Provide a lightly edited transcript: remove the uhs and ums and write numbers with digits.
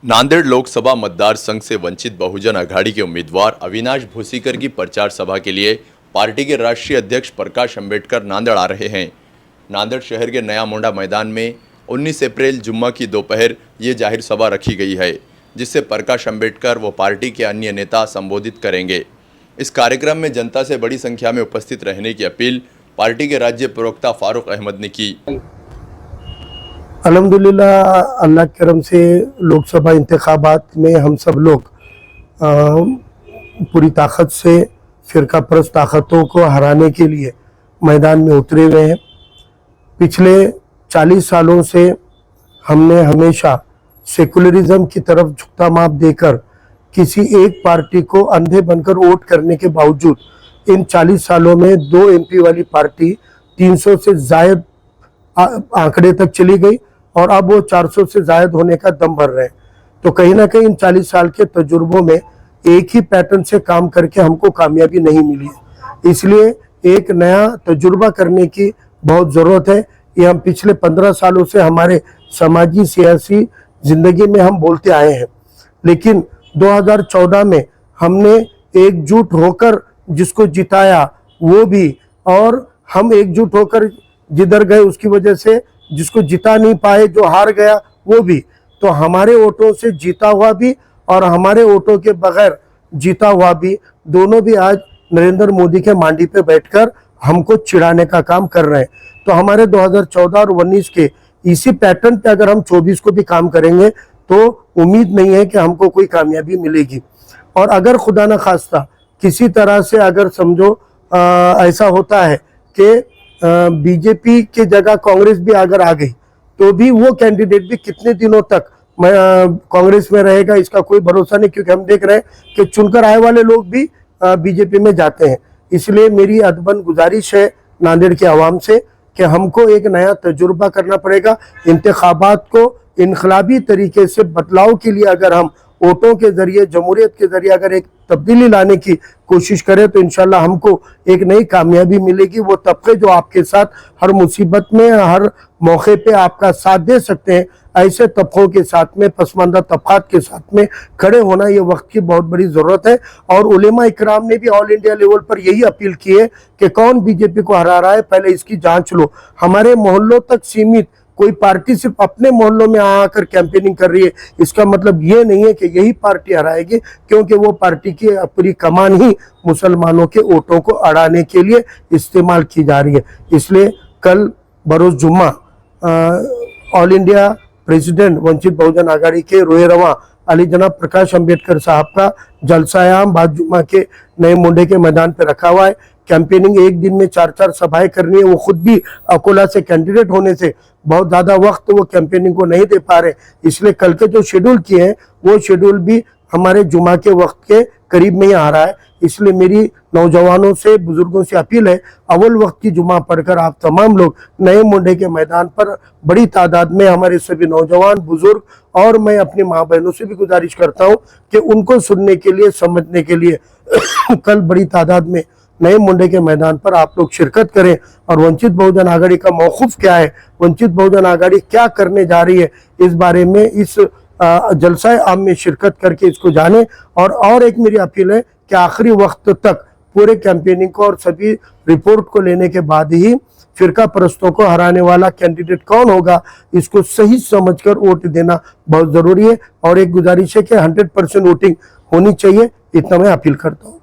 नांदेड़ लोकसभा मतदार संघ से वंचित बहुजन अघाड़ी के उम्मीदवार अविनाश भूसीकर की प्रचार सभा के लिए पार्टी के राष्ट्रीय अध्यक्ष प्रकाश अंबेडकर नांदेड़ आ रहे हैं। नांदेड़ शहर के नया मोंडा मैदान में 19 अप्रैल जुम्मा की दोपहर ये जाहिर सभा रखी गई है, जिससे प्रकाश अंबेडकर व पार्टी के अन्य नेता संबोधित करेंगे। इस कार्यक्रम में जनता से बड़ी संख्या में उपस्थित रहने की अपील पार्टी के राज्य प्रवक्ता फारूक अहमद ने की। अल्हम्दुलिल्लाह अल्लाह के करम से लोकसभा इंतखाबात में हम सब लोग पूरी ताकत से फिरका परस्त ताकतों को हराने के लिए मैदान में उतरे हुए हैं। पिछले 40 सालों से हमने हमेशा सेकुलरिज्म की तरफ झुकता माप देकर किसी एक पार्टी को अंधे बनकर वोट करने के बावजूद इन 40 सालों में 2 MP वाली पार्टी 300 से जायद आंकड़े तक चली गई और अब वो 400 से जायद होने का दम भर रहे हैं। तो कहीं ना कहीं इन 40 साल के तजुर्बों में एक ही पैटर्न से काम करके हमको कामयाबी नहीं मिली है, इसलिए एक नया तजुर्बा करने की बहुत ज़रूरत है। ये हम पिछले 15 सालों से हमारे समाजी सियासी जिंदगी में हम बोलते आए हैं, लेकिन 2014 में हमने एकजुट होकर जिसको जिताया वो भी, और हम एकजुट होकर जिधर गए उसकी वजह से जिसको जिता नहीं पाए, जो हार गया वो भी, तो हमारे वोटों से जीता हुआ भी और हमारे वोटों के बगैर जीता हुआ भी, दोनों भी आज नरेंद्र मोदी के मांडी पे बैठकर हमको चिढ़ाने का काम कर रहे हैं। तो हमारे 2014 और 19 के इसी पैटर्न पे अगर हम 24 को भी काम करेंगे तो उम्मीद नहीं है कि हमको कोई कामयाबी मिलेगी। और अगर खुदा न खास्ता किसी तरह से अगर समझो ऐसा होता है कि बीजेपी के जगह कांग्रेस भी अगर आ गई तो भी वो कैंडिडेट भी कितने दिनों तक कांग्रेस में रहेगा इसका कोई भरोसा नहीं, क्योंकि हम देख रहे हैं कि चुनकर आए वाले लोग भी बीजेपी में जाते हैं। इसलिए मेरी अदबन गुजारिश है नांदेड़ के आवाम से कि हमको एक नया तजुर्बा करना पड़ेगा। इंतखाबात को इनकलाबी तरीके से बदलाव के लिए अगर हम वोटों के जरिए, जमहूरियत के जरिए अगर एक तब्दीली लाने की कोशिश करें तो इंशाल्लाह हमको एक नई कामयाबी मिलेगी। वो तबके जो आपके साथ हर मुसीबत में, हर मौके पे आपका साथ दे सकते हैं, ऐसे तबकों के साथ में, पसमानदा तबकात के साथ में खड़े होना ये वक्त की बहुत बड़ी ज़रूरत है। और उलेमा इकराम ने भी ऑल इंडिया लेवल पर यही अपील की है कि कौन बीजेपी को हरा रहा है पहले इसकी जाँच लो। हमारे मोहल्लों तक सीमित कोई पार्टी सिर्फ अपने मोहल्लों में आकर कैंपेनिंग कर रही है, इसका मतलब ये नहीं है कि यही पार्टी हराएगी, क्योंकि वो पार्टी की पूरी कमान ही मुसलमानों के वोटों को अड़ाने के लिए इस्तेमाल की जा रही है। इसलिए कल बरोज जुम्मा all India president Vanchit Bahujan Aghadi के रोए रवा अली जनाब प्रकाश अंबेडकर साहब का जलसायाम बाद जुम्मा के नए मोंडे के मैदान पर रखा हुआ है। कैंपेनिंग एक दिन में 4-4 सभाएं करनी है। वो खुद भी अकोला से कैंडिडेट होने से बहुत ज़्यादा वक्त वो कैंपेनिंग को नहीं दे पा रहे, इसलिए कल के जो शेड्यूल किए हैं वो शेड्यूल भी हमारे जुमा के वक्त के करीब में ही आ रहा है। इसलिए मेरी नौजवानों से, बुजुर्गों से अपील है, अव्वल वक्त की जुमा पढ़कर आप तमाम लोग नए मोंडे के मैदान पर बड़ी तादाद में, हमारे सभी नौजवान, बुजुर्ग, और मैं अपनी माँ बहनों से भी गुजारिश करता हूँ कि उनको सुनने के लिए, समझने के लिए कल बड़ी तादाद में नए मुंडे के मैदान पर आप लोग शिरकत करें और वंचित बहुजन आघाड़ी का मौक़िफ़ क्या है, वंचित बहुजन आघाड़ी क्या करने जा रही है, इस बारे में इस जलसा आम में शिरकत करके इसको जाने। और एक मेरी अपील है कि आखिरी वक्त तक पूरे कैंपेनिंग को और सभी रिपोर्ट को लेने के बाद ही फिरका परस्तों को हराने वाला कैंडिडेट कौन होगा इसको सही समझकर वोट देना बहुत ज़रूरी है। और एक गुजारिश है कि 100% वोटिंग होनी चाहिए, इतना मैं अपील करता हूँ।